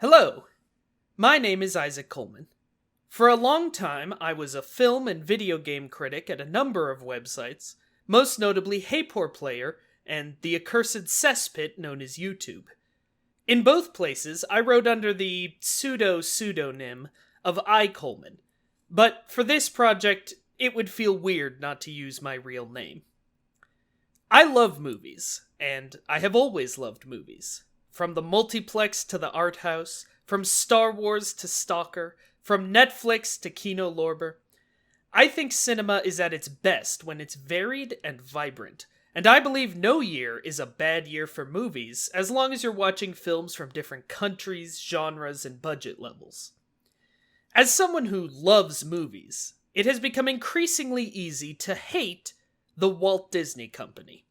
Hello, my name is Isaac Coleman. For a long time, I was a film and video game critic at a number of websites, most notably Hey Poor Player and the accursed cesspit known as YouTube. In both places, I wrote under the pseudonym of I. Coleman, but for this project, it would feel weird not to use my real name. I love movies, and I have always loved movies. From the multiplex to the art house, from Star Wars to Stalker, from Netflix to Kino Lorber. I think cinema is at its best when it's varied and vibrant, and I believe no year is a bad year for movies as long as you're watching films from different countries, genres, and budget levels. As someone who loves movies, it has become increasingly easy to hate the Walt Disney Company.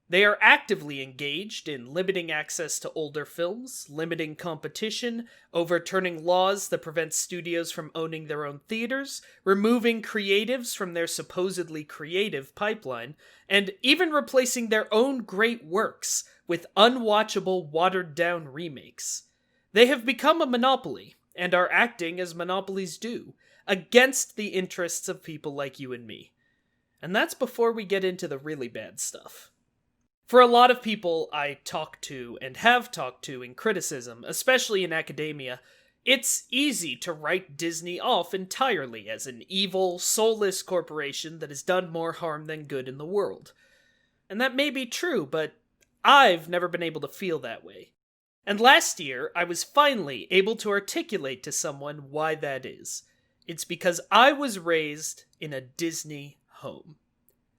They are actively engaged in limiting access to older films, limiting competition, overturning laws that prevent studios from owning their own theaters, removing creatives from their supposedly creative pipeline, and even replacing their own great works with unwatchable, watered-down remakes. They have become a monopoly, and are acting as monopolies do, against the interests of people like you and me. And that's before we get into the really bad stuff. For a lot of people I talk to and have talked to in criticism, especially in academia, it's easy to write Disney off entirely as an evil, soulless corporation that has done more harm than good in the world. And that may be true, but I've never been able to feel that way. And last year, I was finally able to articulate to someone why that is. It's because I was raised in a Disney home.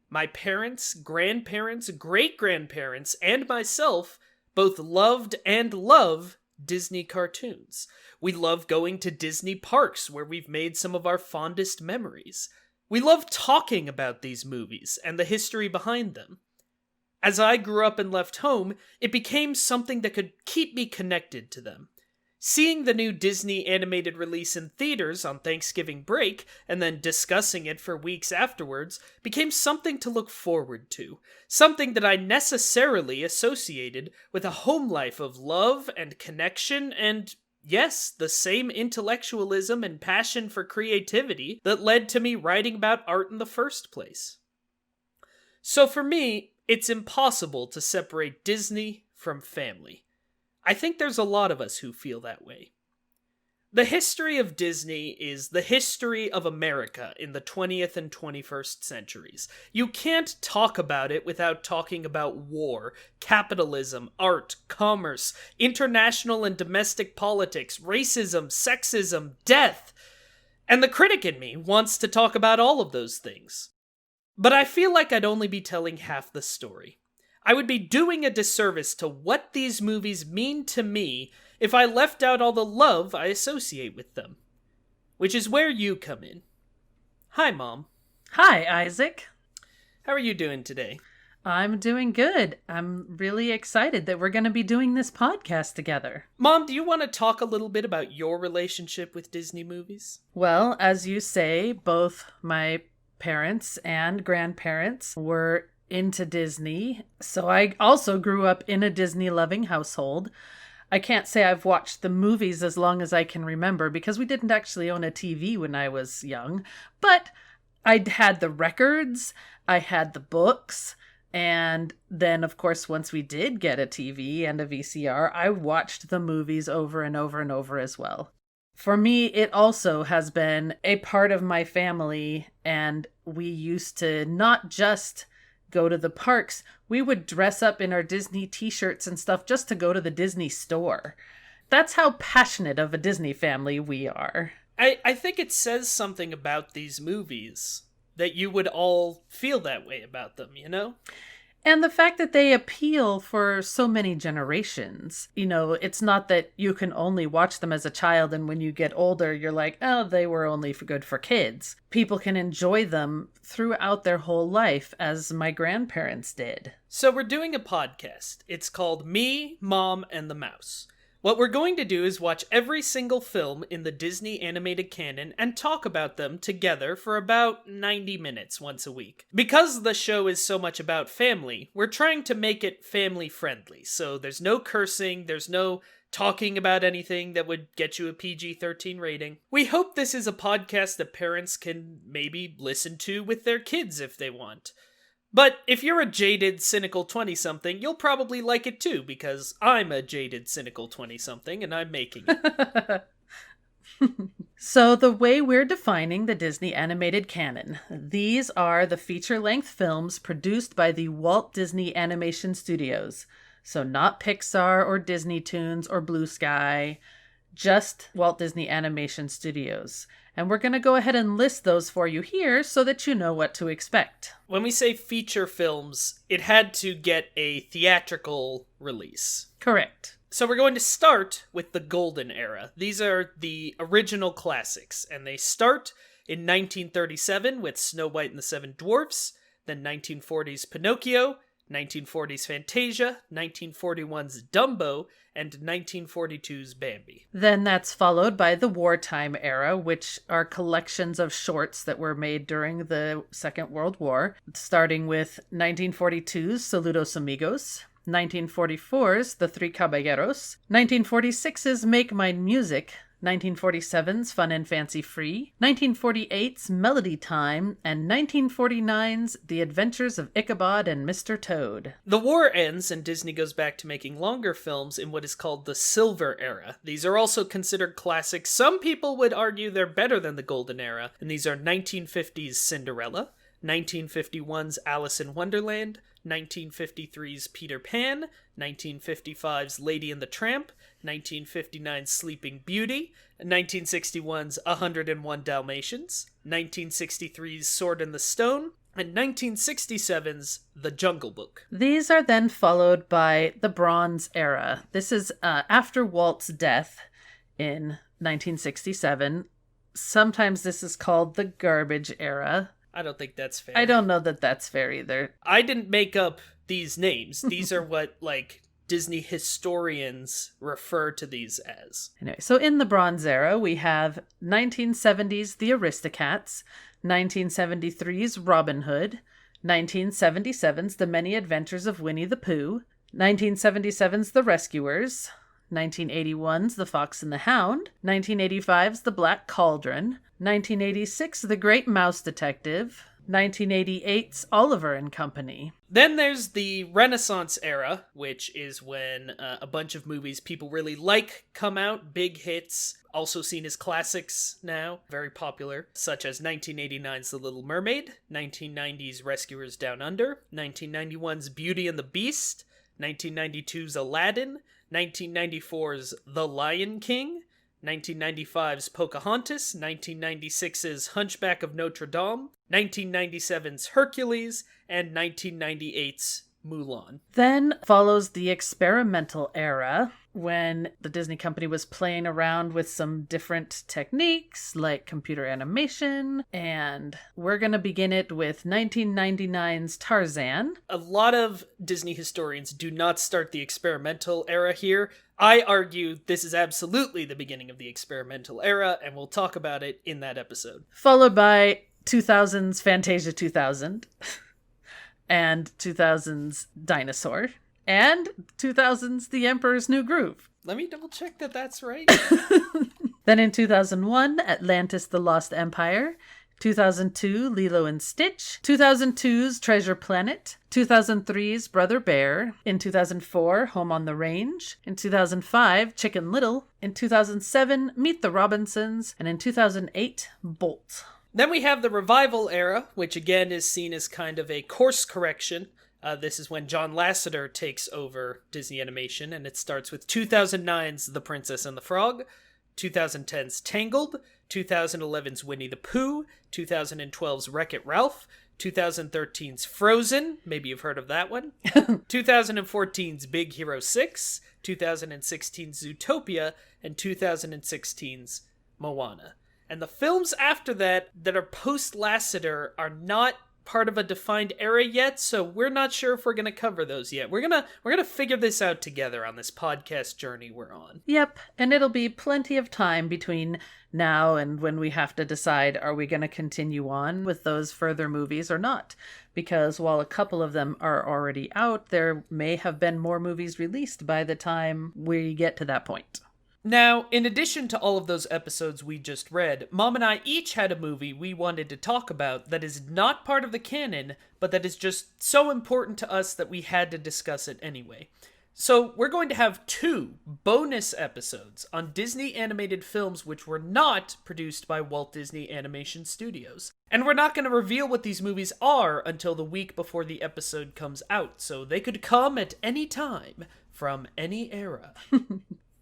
My parents, grandparents, great-grandparents, and myself both loved and love Disney cartoons. We love going to Disney parks where we've made some of our fondest memories. We love talking about these movies and the history behind them. As I grew up and left home, it became something that could keep me connected to them. Seeing the new Disney animated release in theaters on Thanksgiving break, and then discussing it for weeks afterwards, became something to look forward to. Something that I necessarily associated with a home life of love and connection and, yes, the same intellectualism and passion for creativity that led to me writing about art in the first place. So for me, it's impossible to separate Disney from family. I think there's a lot of us who feel that way. The history of Disney is the history of America in the 20th and 21st centuries. You can't talk about it without talking about war, capitalism, art, commerce, international and domestic politics, racism, sexism, death. And the critic in me wants to talk about all of those things. But I feel like I'd only be telling half the story. I would be doing a disservice to what these movies mean to me if I left out all the love I associate with them. Which is where you come in. Hi, Mom. Hi, Isaac. How are you doing today? I'm doing good. I'm really excited that we're going to be doing this podcast together. Mom, do you want to talk a little bit about your relationship with Disney movies? Well, as you say, both my parents and grandparents were into Disney, so I also grew up in a Disney-loving household. I can't say I've watched the movies as long as I can remember because we didn't actually own a TV when I was young, but I had the records, I had the books, and then, of course, once we did get a TV and a VCR, I watched the movies over and over and over as well. For me, it also has been a part of my family, and we used to not just go to the parks, we would dress up in our Disney t-shirts and stuff just to go to the Disney store. That's how passionate of a Disney family we are. I think it says something about these movies that you would all feel that way about them, you know? And the fact that they appeal for so many generations. You know, it's not that you can only watch them as a child and when you get older, you're like, oh, they were only good for kids. People can enjoy them throughout their whole life, as my grandparents did. So we're doing a podcast. It's called Me, Mom, and the Mouse. What we're going to do is watch every single film in the Disney animated canon and talk about them together for about 90 minutes once a week. Because the show is so much about family, we're trying to make it family friendly, so there's no cursing, there's no talking about anything that would get you a PG-13 rating. We hope this is a podcast that parents can maybe listen to with their kids if they want. But if you're a jaded, cynical 20-something, you'll probably like it too, because I'm a jaded, cynical 20-something, and I'm making it. So the way we're defining the Disney animated canon, these are the feature-length films produced by the Walt Disney Animation Studios. So not Pixar or Disney Toons or Blue Sky, just Walt Disney Animation Studios. And we're going to go ahead and list those for you here so that you know what to expect. When we say feature films, it had to get a theatrical release. Correct. So we're going to start with the Golden Era. These are the original classics, and they start in 1937 with Snow White and the Seven Dwarfs, then 1940's Pinocchio, 1940's Fantasia, 1941's Dumbo, and 1942's Bambi. Then that's followed by the wartime era, which are collections of shorts that were made during the Second World War, starting with 1942's Saludos Amigos, 1944's The Three Caballeros, 1946's Make Mine Music, 1947's Fun and Fancy Free, 1948's Melody Time, and 1949's The Adventures of Ichabod and Mr. Toad. The war ends and Disney goes back to making longer films in what is called the Silver Era. These are also considered classics. Some people would argue they're better than the Golden Era, and these are 1950's Cinderella, 1951's Alice in Wonderland, 1953's Peter Pan, 1955's Lady and the Tramp, 1959's Sleeping Beauty, 1961's 101 Dalmatians, 1963's Sword in the Stone, and 1967's The Jungle Book. These are then followed by the Bronze Era. This is after Walt's death in 1967. Sometimes this is called the Garbage Era. I don't think that's fair. I don't know that that's fair either. I didn't make up these names. These are what, Disney historians refer to these as. Anyway, so in the Bronze Era, we have 1970's The Aristocats, 1973's Robin Hood, 1977's The Many Adventures of Winnie the Pooh, 1977's The Rescuers, 1981's The Fox and the Hound, 1985's The Black Cauldron, 1986 The Great Mouse Detective, 1988's Oliver and Company. Then there's the Renaissance era, which is when a bunch of movies people really like come out, big hits, also seen as classics now, very popular, such as 1989's The Little Mermaid, 1990's Rescuers Down Under, 1991's Beauty and the Beast, 1992's Aladdin, 1994's The Lion King, 1995's Pocahontas, 1996's Hunchback of Notre Dame, 1997's Hercules, and 1998's Mulan. Then follows the experimental era, when the Disney company was playing around with some different techniques like computer animation, and we're going to begin it with 1999's Tarzan. A lot of Disney historians do not start the experimental era here. I argue this is absolutely the beginning of the experimental era, and we'll talk about it in that episode. Followed by 2000's Fantasia 2000, and 2000's Dinosaur, and 2000's The Emperor's New Groove. Let me double check that that's right. Then in 2001, Atlantis the Lost Empire, 2002, Lilo and Stitch, 2002's Treasure Planet, 2003's Brother Bear, in 2004, Home on the Range, in 2005, Chicken Little, in 2007, Meet the Robinsons, and in 2008, Bolt. Then we have the Revival era, which again is seen as kind of a course correction. This is when John Lasseter takes over Disney Animation, and it starts with 2009's The Princess and the Frog, 2010's Tangled, 2011's Winnie the Pooh, 2012's Wreck-It Ralph, 2013's Frozen, maybe you've heard of that one, 2014's Big Hero 6, 2016's Zootopia, and 2016's Moana. And the films after that are post-Lasseter are not part of a defined era yet, so we're not sure if we're going to cover those yet. We're going to figure this out together on this podcast journey we're on. Yep, and it'll be plenty of time between now and when we have to decide, are we going to continue on with those further movies or not? Because while a couple of them are already out, there may have been more movies released by the time we get to that point. Now, in addition to all of those episodes we just read, Mom and I each had a movie we wanted to talk about that is not part of the canon, but that is just so important to us that we had to discuss it anyway. So we're going to have 2 bonus episodes on Disney animated films which were not produced by Walt Disney Animation Studios. And we're not going to reveal what these movies are until the week before the episode comes out, so they could come at any time from any era.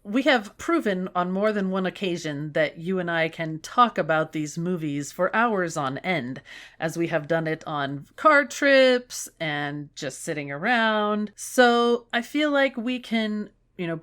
We have proven on more than one occasion that you and I can talk about these movies for hours on end, as we have done it on car trips and just sitting around. So I feel like we can,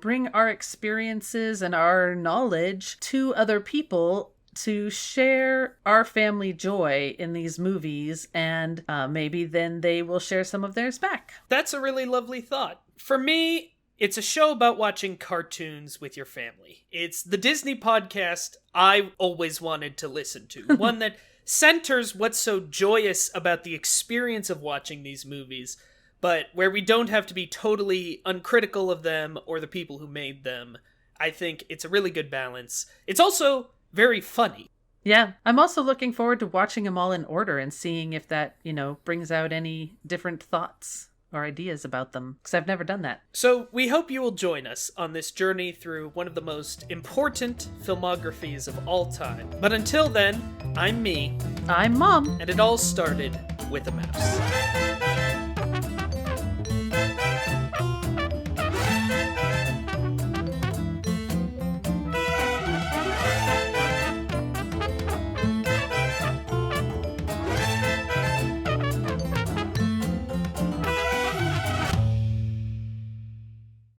bring our experiences and our knowledge to other people to share our family joy in these movies, and maybe then they will share some of theirs back. That's a really lovely thought. For me, it's a show about watching cartoons with your family. It's the Disney podcast I always wanted to listen to. One that centers what's so joyous about the experience of watching these movies, but where we don't have to be totally uncritical of them or the people who made them. I think it's a really good balance. It's also very funny. Yeah, I'm also looking forward to watching them all in order and seeing if that, brings out any different thoughts or ideas about them, because I've never done that. So we hope you will join us on this journey through one of the most important filmographies of all time. But until then, I'm me. I'm Mom. And it all started with a mouse.